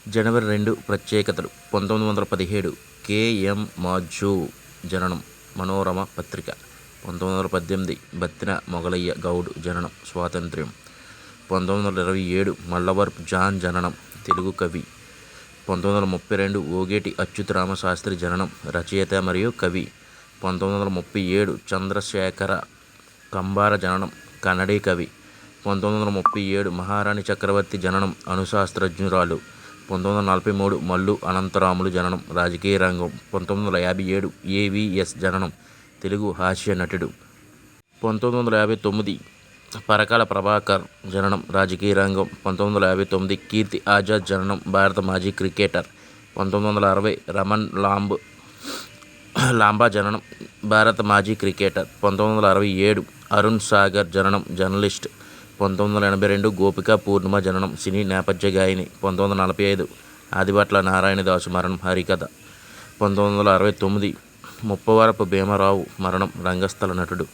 జనవరి 2 ప్రత్యేకతలు 1917 కె.ఎం. మాఝు జననం మనోరమ పత్రిక 1918 బత్తిన మొగలయ్య గౌడ్ జననం స్వాతంత్ర్యం 1927 మల్లవరపు జాన్ జననం తెలుగు కవి 1932 ఓగేటి అచ్యుతరామ శాస్త్రి జననం రచయిత మరియు కవి 1937 చంద్రశేఖర కంబార జననం కన్నడీ కవి 1937 మహారాణి చక్రవర్తి జననం అణుశాస్త్రజ్ఞురాలు 1943 మల్లు అనంతరాములు జననం రాజకీయ రంగం 1957 ఏవిఎస్ జననం తెలుగు హాస్య నటుడు 1959 పరకాల ప్రభాకర్ జననం రాజకీయ రంగం 1959 కీర్తి ఆజాద్ జననం భారత మాజీ క్రికెటర్ 1960 రమణ్ లాంబా జననం భారత మాజీ క్రికెటర్ 1967 అరుణ్ సాగర్ జననం జర్నలిస్ట్ 1982 గోపికా పూర్ణిమ జననం సినీ నేపథ్య గాయని 1945 ఆదిభట్ల నారాయణదాసు మరణం హరికథ 1969 ముప్పవరపు భీమరావు మరణం రంగస్థల నటుడు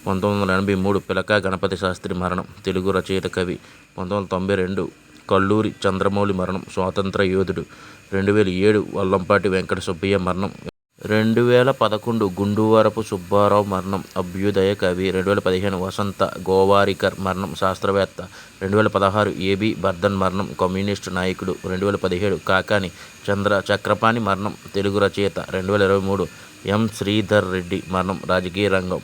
1983 పిలక గణపతి శాస్త్రి మరణం తెలుగు రచయిత కవి 1992 కల్లూరి చంద్రమౌళి మరణం స్వాతంత్ర యోధుడు 2007 వల్లంపాటి వెంకట సుబ్బయ్య మరణం 2011 గుండువరపు సుబ్బారావు మరణం అభ్యుదయ కవి 2015 వసంత గోవారికర్ మరణం శాస్త్రవేత్త 2016 ఏబి బర్ధన్ మరణం కమ్యూనిస్టు నాయకుడు 2017 కాకాని చక్రపాణి మరణం తెలుగు రచయిత 2023 ఎం శ్రీధర్ రెడ్డి మరణం రాజకీయ రంగం